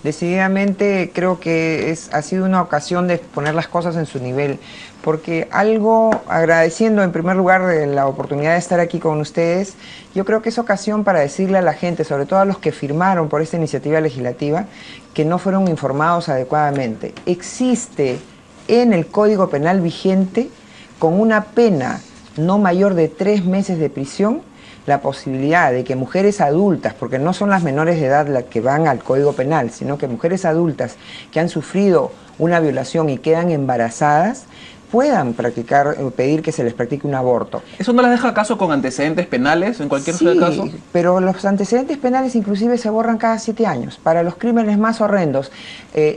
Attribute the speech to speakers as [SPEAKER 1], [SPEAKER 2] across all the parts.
[SPEAKER 1] Decididamente creo que ha sido una ocasión de poner las cosas en su nivel, porque agradeciendo en primer lugar de la oportunidad de estar aquí con ustedes, yo creo que es ocasión para decirle a la gente, sobre todo a los que firmaron por esta iniciativa legislativa, que no fueron informados adecuadamente. Existe en el Código Penal vigente, con una pena no mayor de 3 meses de prisión, la posibilidad de que mujeres adultas, porque no son las menores de edad las que van al Código Penal, sino que mujeres adultas que han sufrido una violación y quedan embarazadas, puedan pedir que se les practique un aborto.
[SPEAKER 2] ¿Eso no las deja acaso con antecedentes penales en cualquier caso?
[SPEAKER 1] Sí, pero los antecedentes penales inclusive se borran cada 7 años, para los crímenes más horrendos.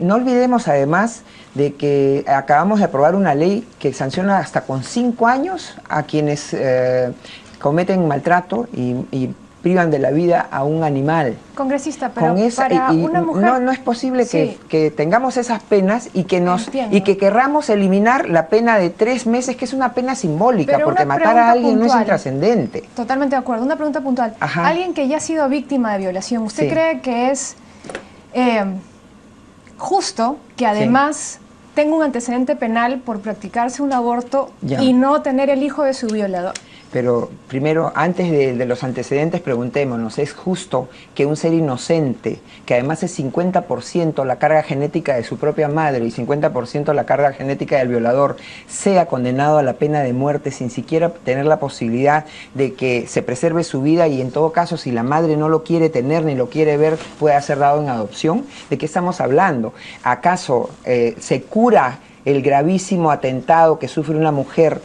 [SPEAKER 1] No olvidemos además de que acabamos de aprobar una ley que sanciona hasta con 5 años a quienes cometen maltrato y privan de la vida a un animal.
[SPEAKER 3] Congresista, pero para una mujer...
[SPEAKER 1] No es posible que tengamos esas penas y que querramos eliminar la pena de 3 meses, que es una pena simbólica, pero porque matar a alguien no es intrascendente.
[SPEAKER 3] Totalmente de acuerdo. Una pregunta puntual.
[SPEAKER 1] Ajá.
[SPEAKER 3] Alguien que ya ha sido víctima de violación, ¿usted cree que es justo que además tenga un antecedente penal por practicarse un aborto y no tener el hijo de su violador?
[SPEAKER 1] Pero primero, antes de los antecedentes, preguntémonos, ¿es justo que un ser inocente, que además es 50% la carga genética de su propia madre y 50% la carga genética del violador, sea condenado a la pena de muerte sin siquiera tener la posibilidad de que se preserve su vida y en todo caso, si la madre no lo quiere tener ni lo quiere ver, pueda ser dado en adopción? ¿De qué estamos hablando? ¿Acaso se cura el gravísimo atentado que sufre una mujer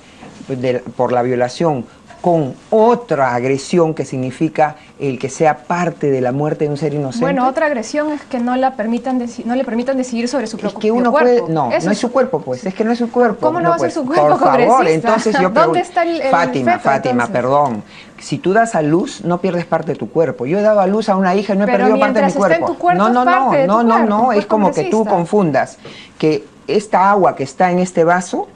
[SPEAKER 1] por la violación con otra agresión que significa el que sea parte de la muerte de un ser inocente?
[SPEAKER 3] Bueno, otra agresión es que no le permitan decidir sobre su propio cuerpo.
[SPEAKER 1] No es su cuerpo, pues, es que no es su cuerpo.
[SPEAKER 3] ¿Cómo no va a ser su cuerpo,
[SPEAKER 1] por favor, entonces yo
[SPEAKER 3] ¿dónde está el
[SPEAKER 1] Fátima,
[SPEAKER 3] feto,
[SPEAKER 1] perdón. Si tú das a luz, no pierdes parte de tu cuerpo. Yo he dado a luz a una hija y no he perdido parte de mi cuerpo. No, es como que tú confundas que esta agua que está en este vaso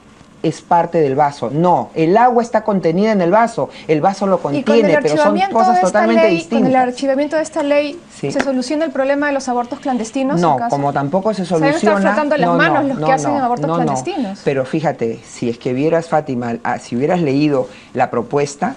[SPEAKER 1] es parte del vaso. No, el agua está contenida en el vaso lo contiene, pero son cosas totalmente distintas.
[SPEAKER 3] ¿Con el archivamiento de esta ley se soluciona el problema de los abortos clandestinos?
[SPEAKER 1] No, como tampoco se soluciona...
[SPEAKER 3] Se deben estar frotando las manos los que hacen abortos clandestinos.
[SPEAKER 1] Pero fíjate, si es que vieras, Fátima, si hubieras leído la propuesta,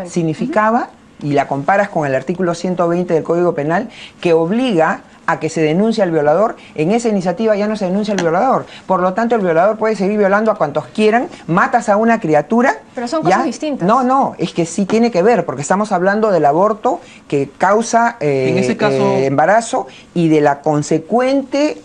[SPEAKER 1] significaba, y la comparas con el artículo 120 del Código Penal, que obliga a que se denuncie al violador. En esa iniciativa ya no se denuncia al violador. Por lo tanto, el violador puede seguir violando a cuantos quieran. Matas a una criatura...
[SPEAKER 3] Pero son cosas distintas.
[SPEAKER 1] No, es que sí tiene que ver, porque estamos hablando del aborto que causa
[SPEAKER 2] en ese caso,
[SPEAKER 1] embarazo y de la consecuente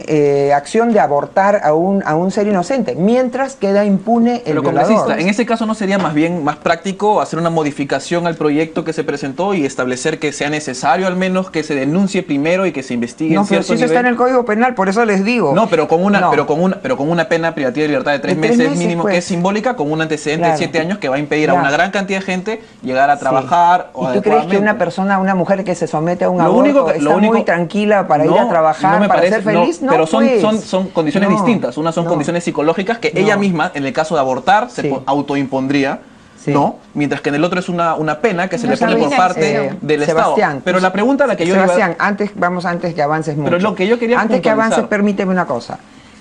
[SPEAKER 1] acción de abortar a un ser inocente, mientras queda impune el violador.
[SPEAKER 2] En ese caso, ¿no sería más bien más práctico hacer una modificación al proyecto que se presentó y establecer que sea necesario al menos que se denuncie primero y que se investigue?
[SPEAKER 1] No, pero si eso está en el Código Penal, por eso les digo.
[SPEAKER 2] No, pero con una pena privativa de libertad de 3 meses mínimo, pues, que es simbólica, con un antecedente de 7 años que va a impedir a una gran cantidad de gente llegar a trabajar.
[SPEAKER 1] ¿Y tú crees que una mujer que se somete a un aborto está muy tranquila para ir a trabajar, para ser feliz? No,
[SPEAKER 2] pero son condiciones distintas. Unas son condiciones psicológicas que ella misma, en el caso de abortar, se autoimpondría. No, mientras que en el otro es una pena que se le pone por parte del Estado. Pero la pregunta a la que yo
[SPEAKER 1] Sebastián, antes que avances mucho.
[SPEAKER 2] Pero lo que yo quería
[SPEAKER 1] antes que avances, permíteme una cosa.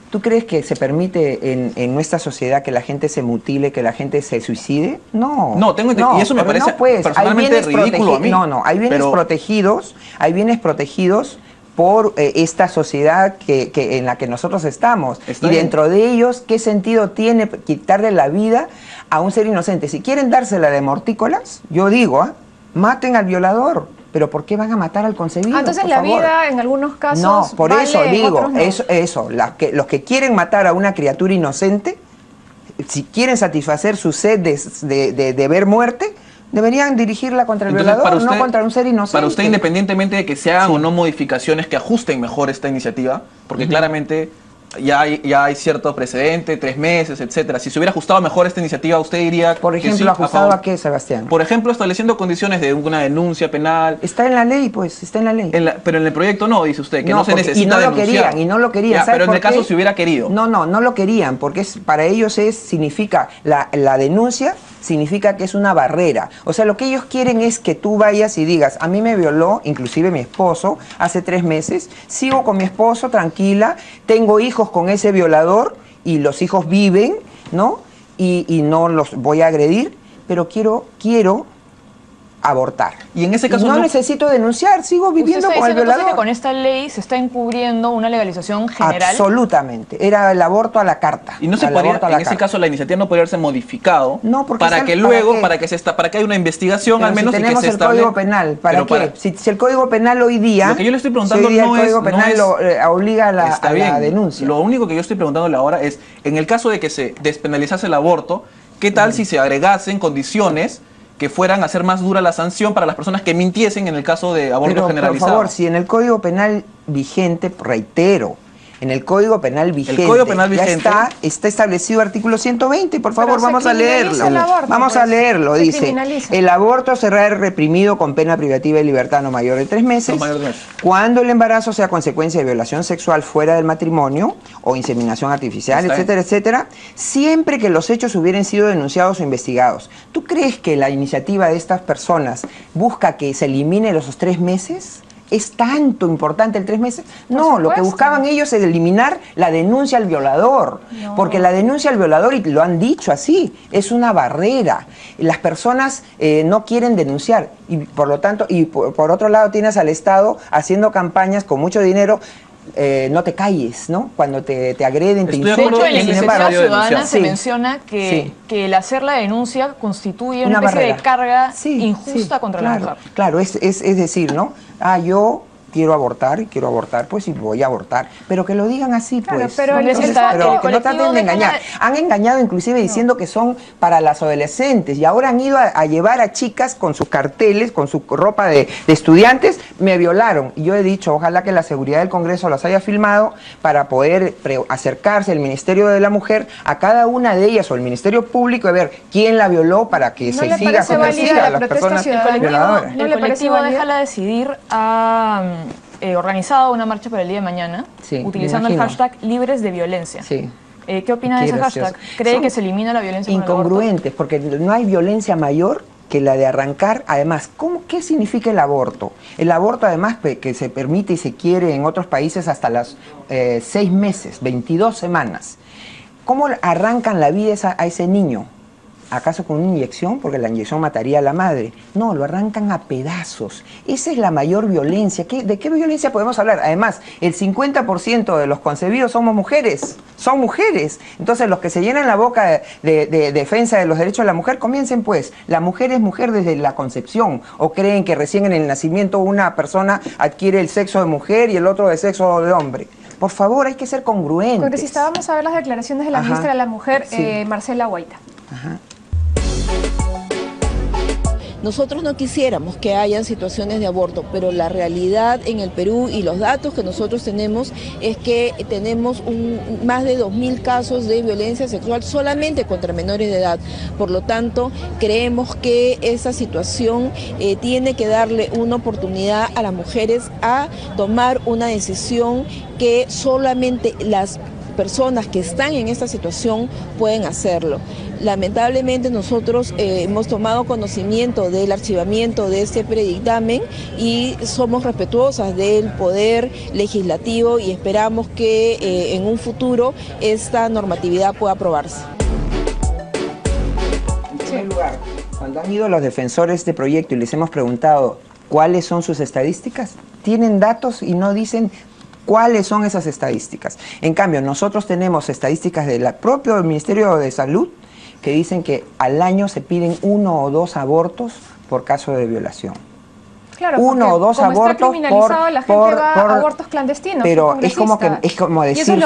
[SPEAKER 1] ¿Tú crees que se permite en nuestra sociedad que la gente se mutile, que la gente se suicide? No.
[SPEAKER 2] No, y eso me parece personalmente ridículo a mí.
[SPEAKER 1] Hay bienes protegidos por esta sociedad en la que nosotros estamos. Y dentro de ellos, ¿qué sentido tiene quitarle la vida a un ser inocente? Si quieren dársela de mortícolas, yo digo, maten al violador. ¿Pero por qué van a matar al concebido?
[SPEAKER 3] Entonces la vida en algunos casos
[SPEAKER 1] no, por
[SPEAKER 3] vale,
[SPEAKER 1] eso digo,
[SPEAKER 3] no.
[SPEAKER 1] Los que quieren matar a una criatura inocente, si quieren satisfacer su sed de ver muerte, deberían dirigirla contra el violador, no contra un ser inocente.
[SPEAKER 2] Para usted, independientemente de que se hagan o no modificaciones que ajusten mejor esta iniciativa, porque claramente ya hay cierto precedente, 3 meses, etcétera. Si se hubiera ajustado mejor esta iniciativa, usted diría...
[SPEAKER 1] Por ejemplo, ¿ajustado a qué, Sebastián?
[SPEAKER 2] Por ejemplo, estableciendo condiciones de una denuncia penal.
[SPEAKER 1] Está en la ley, pues, está en la ley.
[SPEAKER 2] Pero en el proyecto no, dice usted, que no se necesita denunciar.
[SPEAKER 1] Y no lo querían.
[SPEAKER 2] Pero en el caso se hubiera querido.
[SPEAKER 1] No lo querían, porque para ellos significa la denuncia significa que es una barrera. O sea, lo que ellos quieren es que tú vayas y digas, a mí me violó, inclusive mi esposo, hace 3 meses, sigo con mi esposo tranquila, tengo hijos con ese violador y los hijos viven, ¿no? Y no los voy a agredir, pero quiero abortar.
[SPEAKER 2] Y en ese caso
[SPEAKER 1] no necesito denunciar, sigo viviendo con el violador.
[SPEAKER 4] Que con esta ley se está encubriendo una legalización general.
[SPEAKER 1] Absolutamente, era el aborto a la carta.
[SPEAKER 2] Y no se podría, en ese caso la iniciativa no podría haberse modificado para que luego, para que haya una investigación
[SPEAKER 1] pero
[SPEAKER 2] al menos
[SPEAKER 1] si tenemos
[SPEAKER 2] y que se
[SPEAKER 1] el Código Penal, ¿para qué? Si el Código Penal hoy día,
[SPEAKER 2] lo que yo le estoy preguntando
[SPEAKER 1] el Código Penal obliga a la denuncia.
[SPEAKER 2] Lo único que yo estoy preguntándole ahora es, en el caso de que se despenalizase el aborto, ¿qué tal si se agregasen condiciones que fueran a hacer más dura la sanción para las personas que mintiesen en el caso de aborto generalizado?
[SPEAKER 1] Por favor, si en el Código Penal vigente, reitero, en el Código Penal vigente, ya está establecido artículo 120, por favor, vamos a leerlo. Vamos a leerlo, dice, el aborto será reprimido con pena privativa de libertad no mayor de 3 meses, cuando el embarazo sea consecuencia de violación sexual fuera del matrimonio o inseminación artificial, etcétera, etcétera, siempre que los hechos hubieran sido denunciados o investigados. ¿Tú crees que la iniciativa de estas personas busca que se elimine los 3 meses? ¿Es tanto importante el 3 meses? No, lo que buscaban ellos es eliminar la denuncia al violador, porque la denuncia al violador, y lo han dicho así, es una barrera. Las personas no quieren denunciar, y por lo tanto, y por otro lado tienes al Estado haciendo campañas con mucho dinero. No te calles, ¿no? Cuando te agreden, te insultan.
[SPEAKER 4] De hecho, en la iniciativa ciudadana se menciona que el hacer la denuncia constituye una especie de carga injusta contra la mujer.
[SPEAKER 1] Claro, es decir, ¿no? Yo quiero abortar, pues y voy a abortar. Pero que lo digan así, pues.
[SPEAKER 3] Pero
[SPEAKER 1] que no traten de engañar. Han engañado inclusive diciendo que son para las adolescentes y ahora han ido a llevar a chicas con sus carteles, con su ropa de estudiantes, me violaron. Y yo he dicho, ojalá que la seguridad del Congreso las haya filmado para poder acercarse el Ministerio de la Mujer a cada una de ellas o el Ministerio Público y ver quién la violó para que se siga conociendo a las personas violadoras.
[SPEAKER 4] El colectivo Déjala Decidir ha organizado una marcha para el día de mañana, utilizando el hashtag Libres de Violencia. ¿Qué opina de ese hashtag? ¿Cree que se elimina la violencia?
[SPEAKER 1] Incongruentes, porque no hay violencia mayor que la de arrancar. Además, ¿qué significa el aborto? El aborto, además, que se permite y se quiere en otros países hasta las 6 meses, 22 semanas. ¿Cómo arrancan la vida a ese niño? ¿Acaso con una inyección? Porque la inyección mataría a la madre. No, lo arrancan a pedazos. Esa es la mayor violencia. ¿De qué violencia podemos hablar? Además, el 50% de los concebidos somos mujeres. Son mujeres. Entonces, los que se llenan la boca de defensa de los derechos de la mujer, comiencen pues. La mujer es mujer desde la concepción. ¿O creen que recién en el nacimiento una persona adquiere el sexo de mujer y el otro el sexo de hombre? Por favor, hay que ser congruentes.
[SPEAKER 3] Congresista, vamos a ver las declaraciones de la ministra de la Mujer, Marcela Guaita.
[SPEAKER 5] Nosotros no quisiéramos que hayan situaciones de aborto, pero la realidad en el Perú y los datos que nosotros tenemos es que tenemos más de 2.000 casos de violencia sexual solamente contra menores de edad. Por lo tanto, creemos que esa situación tiene que darle una oportunidad a las mujeres a tomar una decisión que solamente las personas que están en esta situación pueden hacerlo. Lamentablemente nosotros hemos tomado conocimiento del archivamiento de este predictamen y somos respetuosas del poder legislativo y esperamos que en un futuro esta normatividad pueda aprobarse.
[SPEAKER 1] En primer lugar, cuando han ido los defensores de proyecto y les hemos preguntado cuáles son sus estadísticas, tienen datos y no dicen ¿cuáles son esas estadísticas? En cambio, nosotros tenemos estadísticas del propio Ministerio de Salud que dicen que al año se piden 1 o 2 abortos por caso de violación.
[SPEAKER 3] Claro,
[SPEAKER 1] 1 o 2 abortos
[SPEAKER 3] por abortos clandestinos.
[SPEAKER 1] Pero es como decir,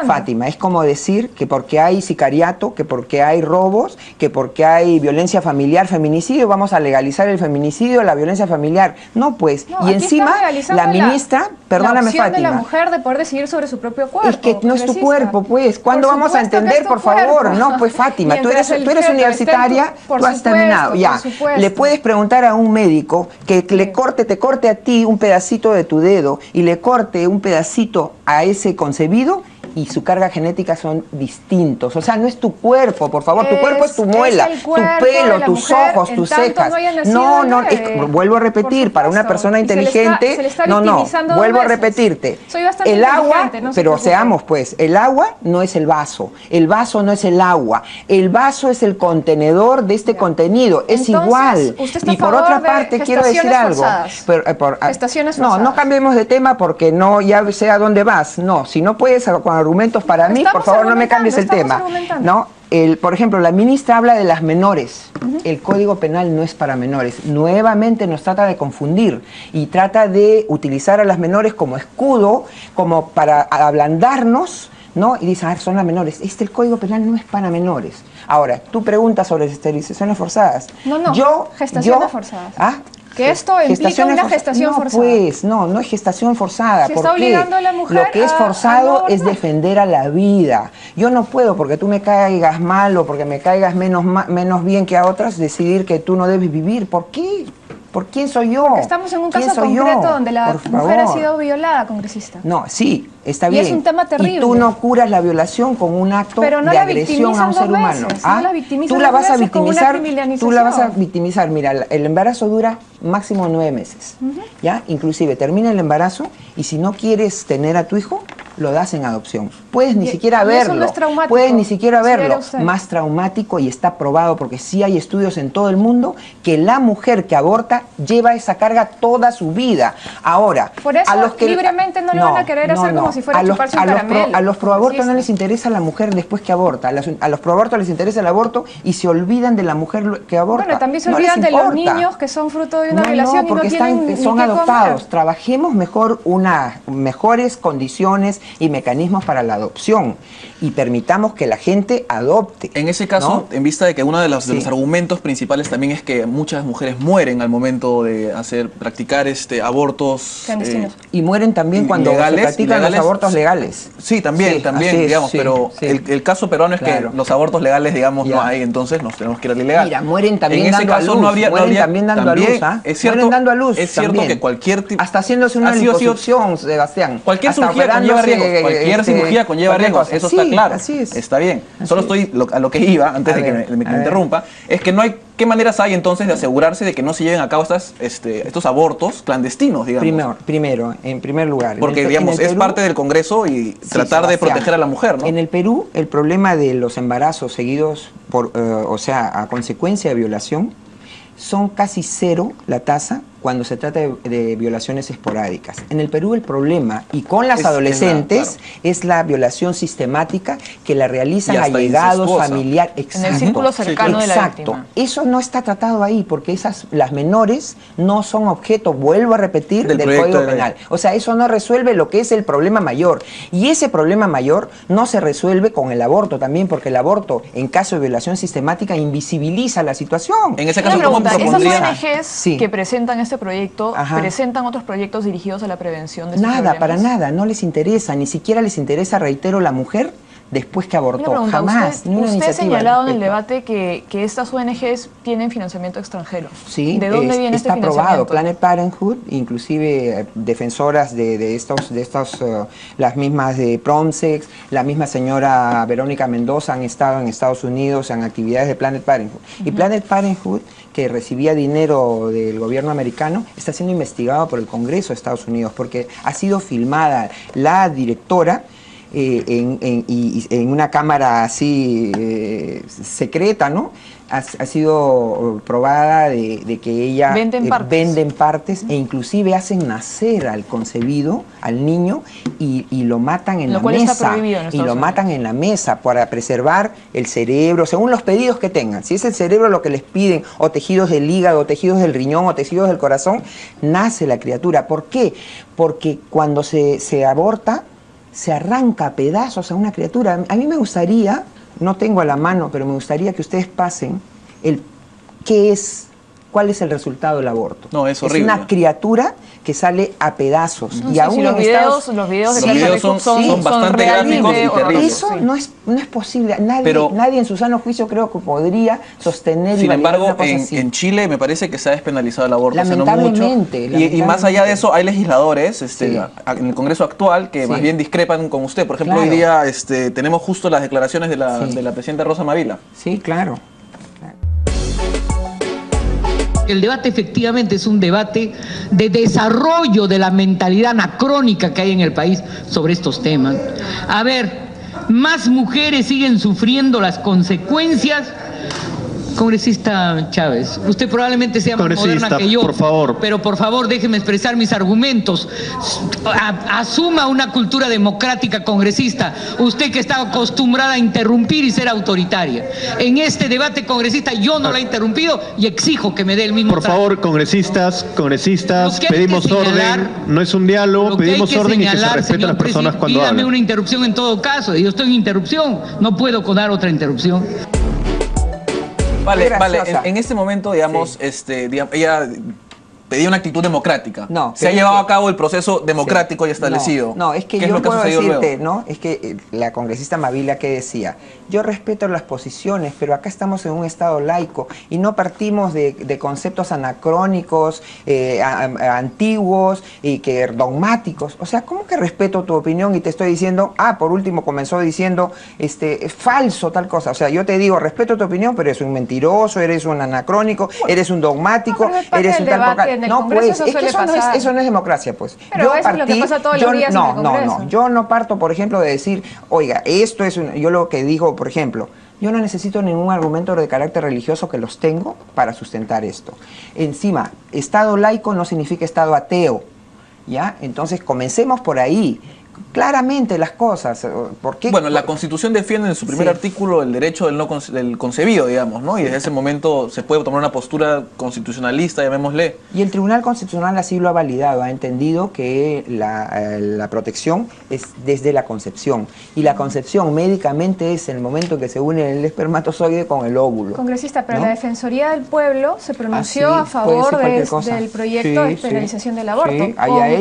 [SPEAKER 1] Fátima, es como decir que porque hay sicariato, que porque hay robos, que porque hay violencia familiar, feminicidio, vamos a legalizar el feminicidio, la violencia familiar. No, pues, y encima la ministra, perdóname, Fátima,
[SPEAKER 3] de la mujer de poder decidir sobre su propio cuerpo.
[SPEAKER 1] Es que no es tu cuerpo, pues. ¿Cuándo vamos a entender, por favor? No, pues, Fátima, tú eres universitaria, tú has terminado, ya. Le puedes preguntar a un médico que te corte a ti un pedacito de tu dedo y le corte un pedacito a ese concebido y su carga genética son distintos. O sea, no es tu cuerpo, por favor, tu cuerpo es tu muela, tu pelo, tus ojos, tus cejas. No, vuelvo a repetir, para una persona inteligente, vuelvo a repetirte. El agua, pero seamos pues, el agua no es el vaso no es el agua, el vaso es el contenedor de este contenido, es igual.
[SPEAKER 3] Y por otra parte, quiero decir algo. Gestaciones forzadas.
[SPEAKER 1] No cambiemos de tema porque ya sé a dónde vas. No, si no puedes con argumentos para mí, por favor no me cambies el tema. ¿No? Por ejemplo, la ministra habla de las menores. El Código Penal no es para menores. Nuevamente nos trata de confundir y trata de utilizar a las menores como escudo, como para ablandarnos, ¿no? Y dicen, son las menores. El Código Penal no es para menores. Ahora, tú preguntas sobre esterilizaciones forzadas.
[SPEAKER 3] Gestaciones forzadas. Que esto implica una gestación forzada.
[SPEAKER 1] Pues, no es gestación forzada.
[SPEAKER 3] Se está obligando a la mujer.
[SPEAKER 1] Lo que es forzado es defender a la vida. Yo no puedo, porque tú me caigas mal o porque me caigas menos bien que a otras, decidir que tú no debes vivir. ¿Por qué? ¿Por quién soy yo?
[SPEAKER 3] Porque estamos en un caso concreto donde la mujer ha sido violada, congresista.
[SPEAKER 1] No, sí, está bien.
[SPEAKER 3] Y es un tema terrible.
[SPEAKER 1] Y tú no curas la violación con un acto de agresión a un ser humano. Tú la vas a victimizar. Mira, el embarazo dura máximo 9 meses. ¿Ya? Inclusive termina el embarazo y si no quieres tener a tu hijo, lo das en adopción. Puedes ni siquiera verlo.
[SPEAKER 3] No es traumático.
[SPEAKER 1] Puedes ni siquiera verlo. Más traumático, y está probado porque sí hay estudios en todo el mundo que la mujer que aborta lleva esa carga toda su vida. Ahora,
[SPEAKER 3] por eso, a los que libremente no lo van a querer hacer como si fuera chuparse un caramelo.
[SPEAKER 1] A los proabortos no les interesa la mujer después que aborta. A los proabortos les interesa el aborto y se olvidan de la mujer que aborta.
[SPEAKER 3] Bueno, también se olvidan de los niños que son fruto de una violación
[SPEAKER 1] porque
[SPEAKER 3] y no tienen
[SPEAKER 1] son
[SPEAKER 3] ni
[SPEAKER 1] adoptados.
[SPEAKER 3] Comer.
[SPEAKER 1] Trabajemos mejor mejores condiciones y mecanismos para la adopción y permitamos que la gente adopte.
[SPEAKER 2] En ese caso, en vista de que uno de los argumentos principales también es que muchas mujeres mueren al momento de practicar abortos
[SPEAKER 1] y mueren también cuando se practican los abortos legales.
[SPEAKER 2] Sí, también, digamos, pero el caso peruano es que los abortos legales, digamos, no hay, entonces nos tenemos que ir al ilegal.
[SPEAKER 1] Mira, mueren también dando a luz. Mueren dando a luz.
[SPEAKER 2] Mueren dando a luz. Es cierto que cualquier tipo,
[SPEAKER 1] hasta haciéndose una liposucción, Sebastián.
[SPEAKER 2] Cualquier cirugía conlleva riesgos. Cualquier cirugía conlleva riesgos. Eso está claro. Está bien. Solo estoy a lo que iba, antes de que me interrumpa, es que no hay. ¿Qué maneras hay entonces de asegurarse de que no se lleven a cabo estos abortos clandestinos, digamos?
[SPEAKER 1] En primer lugar.
[SPEAKER 2] Porque, digamos, es parte del Congreso y tratar de proteger a la mujer, ¿no?
[SPEAKER 1] En el Perú, el problema de los embarazos seguidos a consecuencia de violación, son casi cero la tasa cuando se trata de violaciones esporádicas. En el Perú el problema, y con las adolescentes, es la violación sistemática que la realizan allegados, familiares.
[SPEAKER 4] En el círculo cercano de la víctima.
[SPEAKER 1] Eso no está tratado ahí, porque las menores no son objeto, vuelvo a repetir, del Código Penal. O sea, eso no resuelve lo que es el problema mayor. Y ese problema mayor no se resuelve con el aborto también, porque el aborto, en caso de violación sistemática, invisibiliza la situación.
[SPEAKER 2] En ese caso, ¿cómo
[SPEAKER 4] propondría? Esas ONGs que presentan este proyecto, presentan otros proyectos dirigidos a la prevención de estos problemas.
[SPEAKER 1] Para nada, no les interesa, ni siquiera les interesa, reitero, la mujer después que abortó. Jamás.
[SPEAKER 4] Usted ha señalado en el debate que estas ONGs tienen financiamiento extranjero.
[SPEAKER 1] Sí,
[SPEAKER 4] ¿de dónde viene este financiamiento?
[SPEAKER 1] Está aprobado. Planet Parenthood, inclusive defensoras de las mismas de Promsex, la misma señora Verónica Mendoza han estado en Estados Unidos en actividades de Planet Parenthood. Y Planet Parenthood, que recibía dinero del gobierno americano, está siendo investigado por el Congreso de Estados Unidos porque ha sido filmada la directora en una cámara así secreta, ¿no? Ha sido probada de que ella vende en partes e inclusive hacen nacer al concebido, al niño, y lo matan en la mesa. Y lo matan en la mesa para preservar el cerebro, según los pedidos que tengan. Si es el cerebro lo que les piden, o tejidos del hígado, o tejidos del riñón, o tejidos del corazón, nace la criatura. ¿Por qué? Porque cuando se aborta, se arranca a pedazos a una criatura. A mí me gustaría, no tengo a la mano, pero me gustaría que ustedes pasen qué es ¿cuál es el resultado del aborto?
[SPEAKER 2] No, es horrible.
[SPEAKER 1] Es una criatura que sale a pedazos.
[SPEAKER 4] Y aún los videos
[SPEAKER 2] son bastante gráficos y terribles.
[SPEAKER 1] Eso no es posible. Nadie en su sano juicio creo que podría sostener.
[SPEAKER 2] Sin embargo, en Chile me parece que se ha despenalizado el aborto hace no mucho.
[SPEAKER 1] Lamentablemente.
[SPEAKER 2] Y más allá de eso, hay legisladores en el Congreso actual que más bien discrepan con usted. Por ejemplo, hoy día tenemos justo las declaraciones de la presidenta Rosa Mavila.
[SPEAKER 1] Sí, claro.
[SPEAKER 6] El debate efectivamente es un debate de desarrollo de la mentalidad anacrónica que hay en el país sobre estos temas. A ver, más mujeres siguen sufriendo las consecuencias. Congresista Chávez, usted probablemente sea más moderna que yo,
[SPEAKER 7] por favor.
[SPEAKER 6] Pero por favor déjeme expresar mis argumentos. Asuma una cultura democrática, congresista. Usted que está acostumbrada a interrumpir y ser autoritaria. En este debate, congresista, yo no la he interrumpido y exijo que me dé el mismo
[SPEAKER 7] trato. Por favor, congresistas, pedimos orden. No es un diálogo, pedimos orden y que se respeten a las personas cuando hablan.
[SPEAKER 6] Pídame una interrupción en todo caso. Yo estoy en interrupción, no puedo dar otra interrupción.
[SPEAKER 2] Vale. En este momento, digamos, ella pedía una actitud democrática. Se ha llevado a cabo el proceso democrático y establecido.
[SPEAKER 1] No, es que yo puedo decirte, ¿no? Es que la congresista Mavila que decía, yo respeto las posiciones, pero acá estamos en un estado laico y no partimos de conceptos anacrónicos, antiguos y que dogmáticos. O sea, ¿cómo que respeto tu opinión y te estoy diciendo, por último comenzó diciendo, es falso tal cosa? O sea, yo te digo, respeto tu opinión, pero eres un mentiroso, eres un anacrónico, eres un dogmático, eres un tal... No, pues, es que eso no es democracia, pues.
[SPEAKER 3] Pero eso es lo que pasa todos los días en el Congreso.
[SPEAKER 1] Yo no parto, por ejemplo, de decir, oiga, esto es yo lo que digo, por ejemplo, yo no necesito ningún argumento de carácter religioso, que los tengo para sustentar esto. Encima, Estado laico no significa Estado ateo, ¿ya? Entonces, comencemos por ahí. Claramente las cosas. ¿Por qué?
[SPEAKER 2] Bueno, la Constitución defiende en su primer artículo el derecho del concebido, digamos, ¿no? Y desde ese momento se puede tomar una postura constitucionalista, llamémosle.
[SPEAKER 1] Y el Tribunal Constitucional así lo ha validado, ha entendido que la protección es desde la concepción. Y la concepción médicamente es el momento en que se une el espermatozoide con el óvulo.
[SPEAKER 3] Congresista, pero la Defensoría del Pueblo se pronunció a favor del proyecto de penalización del aborto,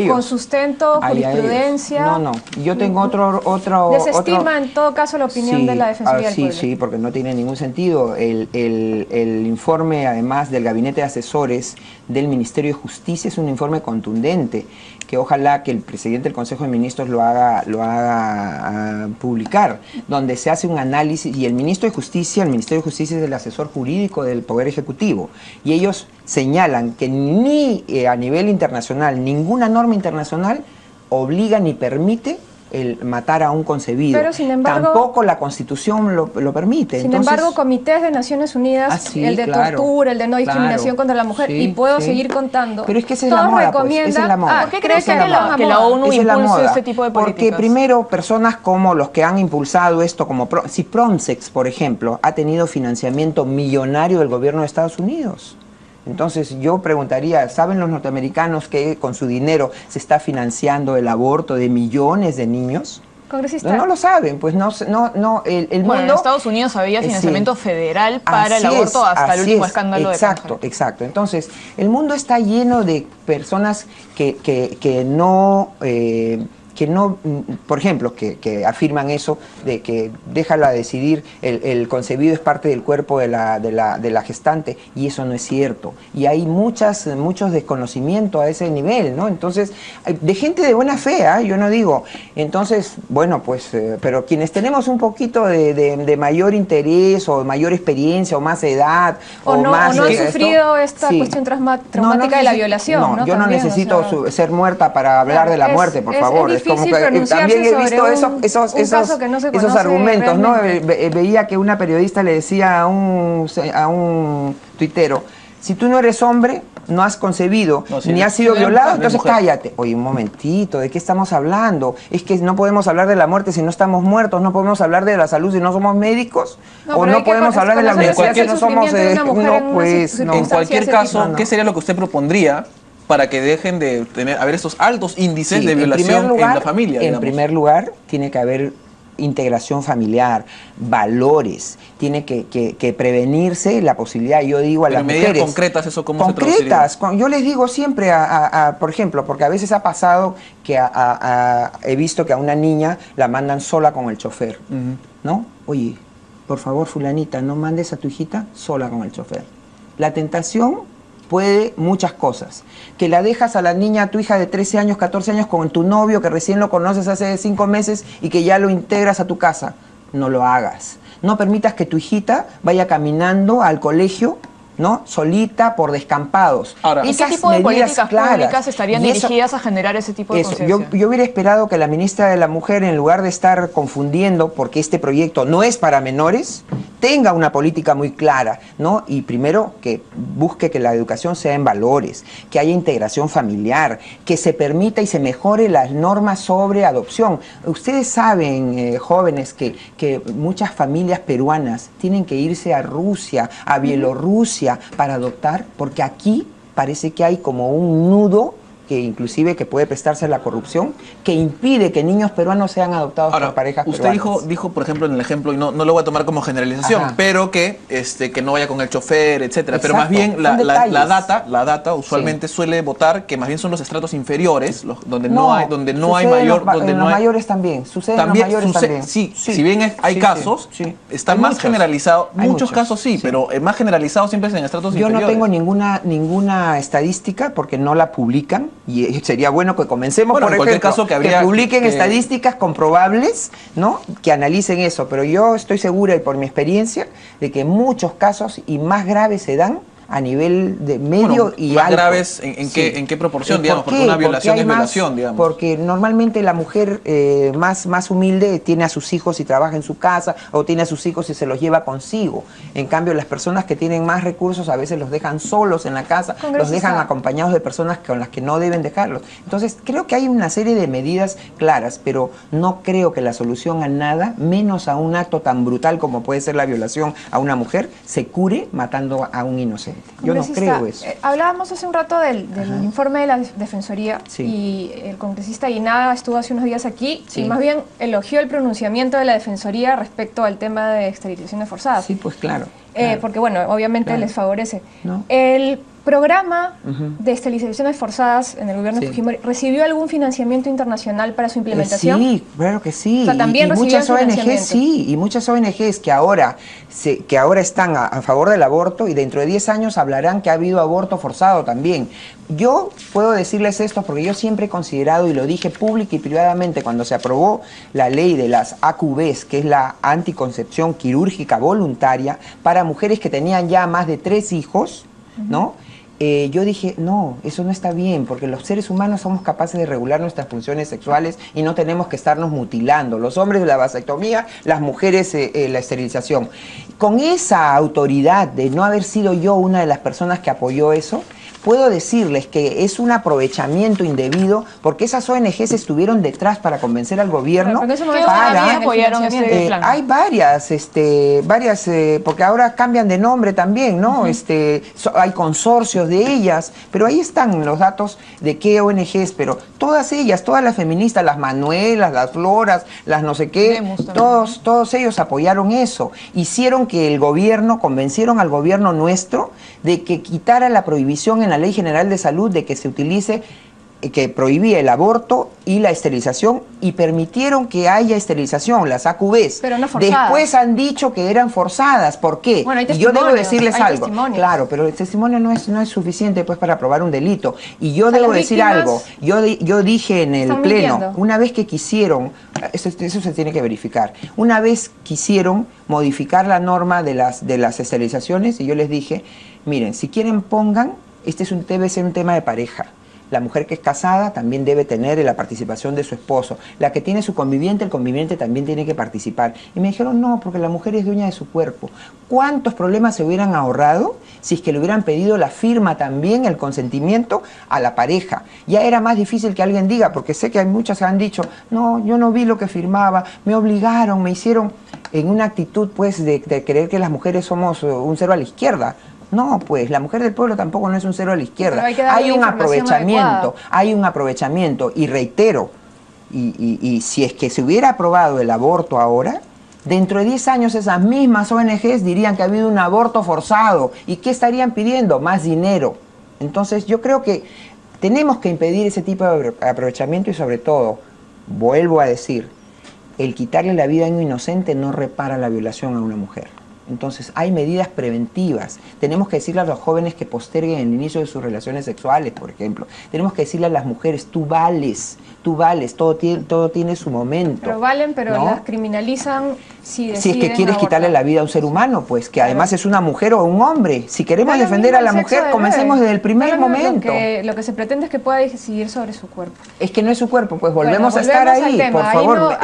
[SPEAKER 3] con sustento, jurisprudencia.
[SPEAKER 1] No, yo tengo otro...
[SPEAKER 3] Desestima en todo caso la opinión de la Defensoría del Pueblo.
[SPEAKER 1] Sí, porque no tiene ningún sentido. El informe, además, del Gabinete de Asesores del Ministerio de Justicia es un informe contundente, que ojalá que el presidente del Consejo de Ministros lo haga publicar, donde se hace un análisis, y el Ministerio de Justicia es el asesor jurídico del Poder Ejecutivo, y ellos señalan que ni a nivel internacional, ninguna norma internacional obliga ni permite el matar a un concebido.
[SPEAKER 3] Pero sin embargo,
[SPEAKER 1] tampoco la Constitución lo permite.
[SPEAKER 3] Sin embargo, comités de Naciones Unidas, el de tortura, el de no discriminación contra la mujer, y puedo seguir contando.
[SPEAKER 1] Pero es que esa es la moda, pues, esa es la moda.
[SPEAKER 3] ¿Por qué crees que la ONU impulse este tipo de políticas?
[SPEAKER 1] Porque primero, personas como los que han impulsado esto, como si Pronsex, por ejemplo, ha tenido financiamiento millonario del gobierno de Estados Unidos. Entonces yo preguntaría, ¿saben los norteamericanos que con su dinero se está financiando el aborto de millones de niños?
[SPEAKER 3] Congresista.
[SPEAKER 1] No lo saben, pues no el mundo...
[SPEAKER 4] En Estados Unidos había financiamiento federal para el aborto hasta el último escándalo de Cáncer.
[SPEAKER 1] Exacto. Entonces, el mundo está lleno de personas que no, por ejemplo, que afirman eso, de que déjala decidir, el concebido es parte del cuerpo de la gestante, y eso no es cierto. Y hay muchos desconocimientos a ese nivel, ¿no? Entonces, de gente de buena fe, yo no digo. Entonces, bueno, pues, pero quienes tenemos un poquito de mayor interés, o mayor experiencia, o más edad, o no han
[SPEAKER 3] sufrido esta cuestión traumática de la violación, ¿no?
[SPEAKER 1] Yo no necesito ser muerta para hablar de la muerte, por favor. Es como que también he visto esos argumentos, ¿no? Veía que una periodista le decía a un tuitero, si tú no eres hombre, no has concebido, ni has sido violado, entonces cállate. Oye, un momentito, ¿de qué estamos hablando? Es que no podemos hablar de la muerte si no estamos muertos, no podemos hablar de la salud si no somos médicos, o no podemos hablar de la universidad si no somos...
[SPEAKER 2] En cualquier caso, ¿qué sería lo que usted propondría para que dejen de haber estos altos índices de violación en la familia?
[SPEAKER 1] En primer lugar, tiene que haber integración familiar, valores, tiene que prevenirse la posibilidad, yo digo a las mujeres...
[SPEAKER 2] medidas concretas, ¿eso cómo se traduciría?
[SPEAKER 1] Concretas, yo les digo siempre, por ejemplo, porque a veces ha pasado que he visto que a una niña la mandan sola con el chofer, ¿no? Oye, por favor, fulanita, no mandes a tu hijita sola con el chofer. La tentación puede muchas cosas. Que la dejas a la niña, a tu hija de 13 años, 14 años con tu novio que recién lo conoces hace 5 meses y que ya lo integras a tu casa. No lo hagas. No permitas que tu hijita vaya caminando al colegio, ¿no? Solita por descampados.
[SPEAKER 4] Ahora, ¿y qué tipo de políticas públicas estarían dirigidas a generar ese tipo de conciencia?
[SPEAKER 1] Yo hubiera esperado que la ministra de la Mujer, en lugar de estar confundiendo, porque este proyecto no es para menores, tenga una política muy clara, ¿no? Y primero que busque que la educación sea en valores, que haya integración familiar, que se permita y se mejore las normas sobre adopción. Ustedes saben, jóvenes, que muchas familias peruanas tienen que irse a Rusia, a Bielorrusia, para adoptar, porque aquí parece que hay como un nudo que inclusive que puede prestarse a la corrupción, que impide que niños peruanos sean adoptados por parejas peruanas.
[SPEAKER 2] Usted dijo, por ejemplo, en el ejemplo, y no lo voy a tomar como generalización, pero que no vaya con el chofer, etcétera. Exacto. Pero más bien la data usualmente suele votar que más bien son los estratos inferiores, donde no hay mayor...
[SPEAKER 1] En los mayores también, sucede en los mayores también.
[SPEAKER 2] Sí, si bien hay casos, están más generalizados, muchos casos sí, pero el más generalizado siempre es en estratos inferiores.
[SPEAKER 1] Yo no tengo ninguna estadística porque no la publican, y sería bueno que comencemos, por ejemplo, caso que publiquen estadísticas comprobables, ¿no? Que analicen eso, pero yo estoy segura, y por mi experiencia, de que muchos casos y más graves se dan a nivel de medio y
[SPEAKER 2] más
[SPEAKER 1] alto.
[SPEAKER 2] Graves, ¿en qué proporción, digamos? Porque una violación es violación, digamos.
[SPEAKER 1] Porque normalmente la mujer más humilde tiene a sus hijos y trabaja en su casa, o tiene a sus hijos y se los lleva consigo. En cambio, las personas que tienen más recursos a veces los dejan solos en la casa, los dejan acompañados de personas con las que no deben dejarlos. Entonces, creo que hay una serie de medidas claras, pero no creo que la solución a nada, menos a un acto tan brutal como puede ser la violación a una mujer, se cure matando a un inocente. Yo no creo eso.
[SPEAKER 3] Hablábamos hace un rato del informe de la Defensoría, y el congresista Guinaga estuvo hace unos días aquí y más bien elogió el pronunciamiento de la Defensoría respecto al tema de esterilizaciones forzadas.
[SPEAKER 1] Sí, pues claro.
[SPEAKER 3] Porque bueno, obviamente les favorece. El programa de esterilizaciones forzadas en el gobierno de Fujimori, ¿recibió algún financiamiento internacional para su implementación?
[SPEAKER 1] Sí, claro que sí.
[SPEAKER 3] O sea, también
[SPEAKER 1] y muchas ONGs, y muchas ONGs que ahora están a favor del aborto, y dentro de 10 años hablarán que ha habido aborto forzado también. Yo puedo decirles esto porque yo siempre he considerado, y lo dije pública y privadamente cuando se aprobó la ley de las AQVs, que es la anticoncepción quirúrgica voluntaria para mujeres que tenían ya más de 3 hijos, ¿no? Yo dije, no, eso no está bien, porque los seres humanos somos capaces de regular nuestras funciones sexuales y no tenemos que estarnos mutilando. Los hombres la vasectomía, las mujeres la esterilización. Con esa autoridad de no haber sido yo una de las personas que apoyó eso, puedo decirles que es un aprovechamiento indebido, porque esas ONGs estuvieron detrás para convencer al gobierno para
[SPEAKER 4] apoyaron este plan.
[SPEAKER 1] Hay varias, porque ahora cambian de nombre también, ¿no? Hay consorcios de ellas, pero ahí están los datos de qué ONGs, pero todas ellas, todas las feministas, las Manuelas, las Floras, las no sé qué, todos ellos apoyaron eso, hicieron que el gobierno, convencieron al gobierno nuestro de que quitara la prohibición en la Ley General de Salud de que se utilice, que prohibía el aborto y la esterilización, y permitieron que haya esterilización, las AQVs.
[SPEAKER 3] Pero no forzadas.
[SPEAKER 1] Después han dicho que eran forzadas. ¿Por qué?
[SPEAKER 3] Bueno,
[SPEAKER 1] y yo debo decirles algo. Claro, pero el testimonio no es suficiente pues para probar un delito. Y yo debo decir algo. Yo dije en el pleno, una vez que quisieron, eso se tiene que verificar, una vez quisieron modificar la norma de las esterilizaciones, y yo les dije, miren, si quieren pongan, debe ser un tema de pareja. La mujer que es casada también debe tener la participación de su esposo. La que tiene su conviviente, el conviviente también tiene que participar. Y me dijeron, no, porque la mujer es dueña de su cuerpo. ¿Cuántos problemas se hubieran ahorrado si es que le hubieran pedido la firma también, el consentimiento a la pareja? Ya era más difícil que alguien diga, porque sé que hay muchas que han dicho, no, yo no vi lo que firmaba, me obligaron, me hicieron, en una actitud pues de creer que las mujeres somos un cero a la izquierda. No, pues la mujer del pueblo tampoco no es un cero a la izquierda. Hay un aprovechamiento, y reitero, Y si es que se hubiera aprobado el aborto ahora, dentro de 10 años esas mismas ONGs dirían que ha habido un aborto forzado. ¿Y qué estarían pidiendo? Más dinero. Entonces yo creo que tenemos que impedir ese tipo de aprovechamiento y sobre todo, vuelvo a decir, el quitarle la vida a un inocente no repara la violación a una mujer. Entonces hay medidas preventivas. Tenemos que decirle a los jóvenes que posterguen el inicio de sus relaciones sexuales, por ejemplo. Tenemos que decirle a las mujeres, tú vales, todo tiene su momento.
[SPEAKER 3] Pero valen, pero ¿no? Las criminalizan si deciden
[SPEAKER 1] si es que quieres
[SPEAKER 3] abortar.
[SPEAKER 1] quitarle la vida a un ser humano, pues que además es una mujer o un hombre. Si queremos defender a la mujer, comencemos desde el primer momento.
[SPEAKER 3] Lo que se pretende es que pueda decidir sobre su cuerpo.
[SPEAKER 1] Es que no es su cuerpo, pues volvemos a estar ahí, por favor.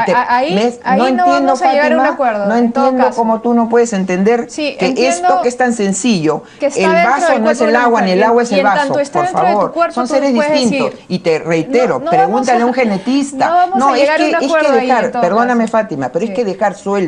[SPEAKER 3] No entiendo, Fátima,
[SPEAKER 1] no entiendo cómo tú no puedes entender que esto que es tan sencillo, el vaso no es el agua, ni el agua es el vaso, por favor. Son seres distintos. Y te reitero, pregúntale a un genetista.
[SPEAKER 3] No, es
[SPEAKER 1] que dejar, perdóname Fátima, pero es que dejar sueltos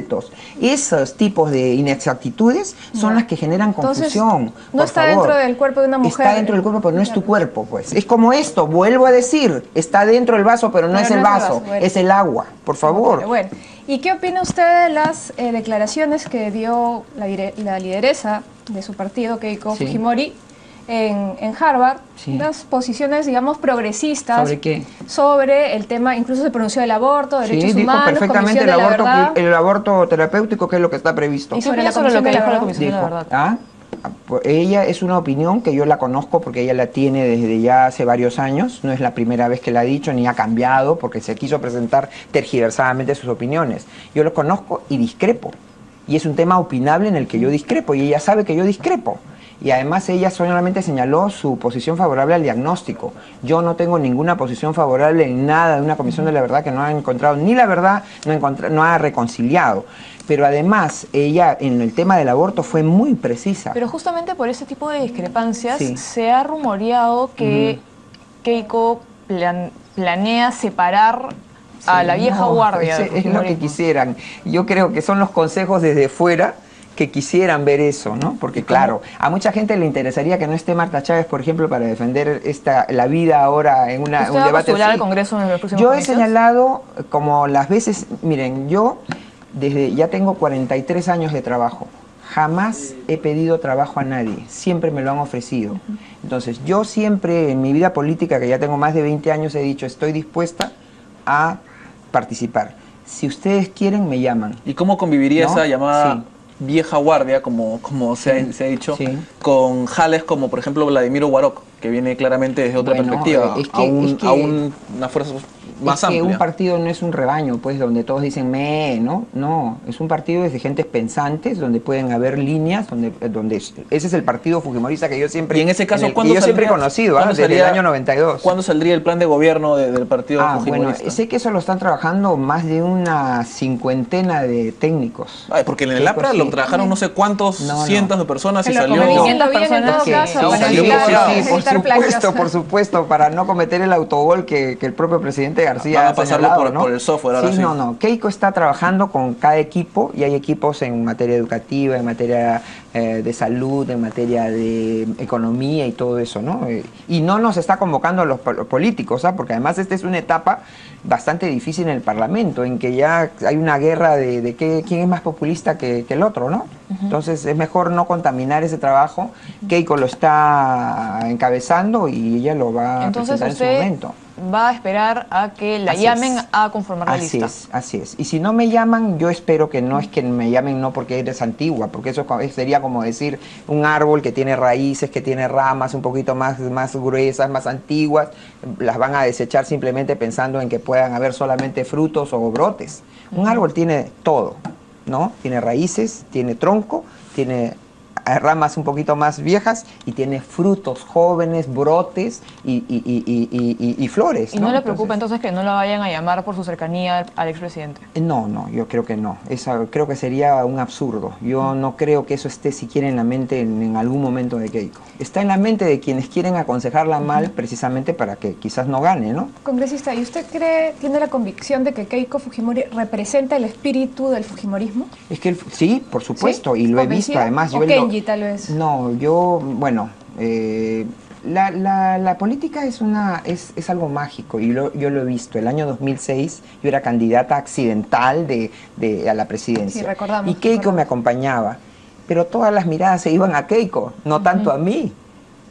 [SPEAKER 1] esos tipos de inexactitudes son las que generan confusión.
[SPEAKER 3] No está dentro del cuerpo de una mujer.
[SPEAKER 1] Está dentro del cuerpo, pero no es tu cuerpo, pues. Es como esto, vuelvo a decir, está dentro del vaso, pero no es el vaso, es el agua, por favor.
[SPEAKER 3] Bueno, ¿y qué opina usted de las declaraciones que dio la lideresa de su partido, Keiko Fujimori, en Harvard, unas posiciones, digamos, progresistas.
[SPEAKER 1] ¿Sobre qué?
[SPEAKER 3] Sobre el tema, incluso se pronunció el aborto, derechos
[SPEAKER 1] dijo
[SPEAKER 3] humanos,
[SPEAKER 1] perfectamente el aborto terapéutico, que es lo que está previsto.
[SPEAKER 3] Y sobre lo que dijo la Comisión de la Verdad.
[SPEAKER 1] Ella es una opinión que yo la conozco porque ella la tiene desde ya hace varios años, no es la primera vez que la ha dicho ni ha cambiado porque se quiso presentar tergiversadamente sus opiniones. Yo lo conozco y discrepo, y es un tema opinable en el que yo discrepo y ella sabe que yo discrepo. Y además ella solamente señaló su posición favorable al diagnóstico. Yo no tengo ninguna posición favorable en nada de una Comisión de la Verdad que no ha encontrado ni la verdad, no ha reconciliado. Pero además ella en el tema del aborto fue muy precisa.
[SPEAKER 4] Pero justamente por ese tipo de discrepancias se ha rumoreado que Keiko planea separar a la vieja guardia.
[SPEAKER 1] Es lo que quisieran. Yo creo que son los consejos desde fuera que quisieran ver eso, ¿no? Porque claro, a mucha gente le interesaría que no esté Marta Chávez, por ejemplo, para defender la vida ahora en un debate así.
[SPEAKER 4] Al Congreso en los próximos
[SPEAKER 1] Yo he señalado como las veces, miren, yo ya tengo 43 años de trabajo. Jamás he pedido trabajo a nadie, siempre me lo han ofrecido. Entonces, yo siempre en mi vida política, que ya tengo más de 20 años, he dicho, estoy dispuesta a participar. Si ustedes quieren, me llaman.
[SPEAKER 2] ¿Y cómo conviviría esa llamada vieja guardia, como se ha dicho, con jales como, por ejemplo, Vladimiro Warok, que viene claramente desde otra perspectiva, a una fuerza más amplia?
[SPEAKER 1] Un partido no es un rebaño, pues, donde todos dicen ¿no? No, es un partido desde gentes pensantes, donde pueden haber líneas, donde ese es el partido fujimorista que yo siempre,
[SPEAKER 2] y en ese caso,
[SPEAKER 1] siempre he conocido, desde el año 92.
[SPEAKER 2] ¿Cuándo saldría el plan de gobierno del partido fujimorista?
[SPEAKER 1] Bueno, sé que eso lo están trabajando más de una cincuentena de técnicos.
[SPEAKER 2] Porque en el APRA lo trabajaron no sé cuántos cientos de personas y salió...
[SPEAKER 3] 500 personas
[SPEAKER 1] por supuesto, para no cometer el autogol que el propio presidente García
[SPEAKER 2] va a pasarlo por el software ahora sí.
[SPEAKER 1] No. Keiko está trabajando con cada equipo y hay equipos en materia educativa, en materia de salud, en materia de economía y todo eso, ¿no? Y no nos está convocando a los políticos, porque además esta es una etapa bastante difícil en el Parlamento, en que ya hay una guerra de quién es más populista que el otro, ¿no? Entonces es mejor no contaminar ese trabajo. Keiko lo está encabezando y ella lo va a presentar en su momento.
[SPEAKER 4] Va a esperar a que la llamen a conformar la lista.
[SPEAKER 1] Así es. Y si no me llaman, yo espero que no es que me llamen no porque eres antigua, porque eso sería como decir un árbol que tiene raíces, que tiene ramas un poquito más gruesas, más antiguas, las van a desechar simplemente pensando en que puedan haber solamente frutos o brotes. Un árbol tiene todo, ¿no? Tiene raíces, tiene tronco, tiene ramas un poquito más viejas y tiene frutos jóvenes, brotes y flores.
[SPEAKER 4] ¿Y no le preocupa entonces que no la vayan a llamar por su cercanía al expresidente?
[SPEAKER 1] No, yo creo que no. Creo que sería un absurdo. Yo no creo que eso esté siquiera en la mente en algún momento de Keiko. Está en la mente de quienes quieren aconsejarla mal precisamente para que quizás no gane, ¿no?
[SPEAKER 3] Congresista, ¿y usted tiene la convicción de que Keiko Fujimori representa el espíritu del fujimorismo?
[SPEAKER 1] Es que sí, por supuesto, y lo he visto además.
[SPEAKER 3] Tal vez.
[SPEAKER 1] No, yo, La política es algo mágico y yo lo he visto. El año 2006 yo era candidata accidental a la presidencia.
[SPEAKER 3] Sí, recordamos.
[SPEAKER 1] Y Keiko me acompañaba. Pero todas las miradas se iban a Keiko, no tanto a mí.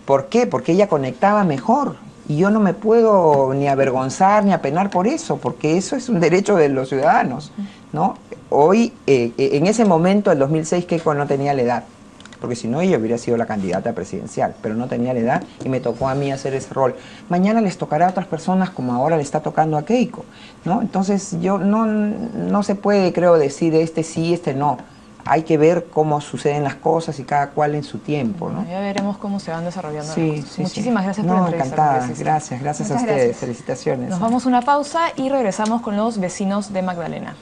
[SPEAKER 1] ¿Por qué? Porque ella conectaba mejor. Y yo no me puedo ni avergonzar ni apenar por eso, porque eso es un derecho de los ciudadanos, ¿no? Hoy, en ese momento, el 2006, Keiko no tenía la edad, porque si no ella hubiera sido la candidata presidencial, pero no tenía la edad y me tocó a mí hacer ese rol. Mañana les tocará a otras personas como ahora le está tocando a Keiko, ¿no? Entonces yo no se puede, creo, decir este sí, este no. Hay que ver cómo suceden las cosas y cada cual en su tiempo, ¿no?
[SPEAKER 4] Ya veremos cómo se van desarrollando.
[SPEAKER 1] Sí,
[SPEAKER 4] Muchísimas gracias por la entrevista.
[SPEAKER 1] Encantada, gracias a ustedes, felicitaciones.
[SPEAKER 4] Nos vamos a una pausa y regresamos con los vecinos de Magdalena.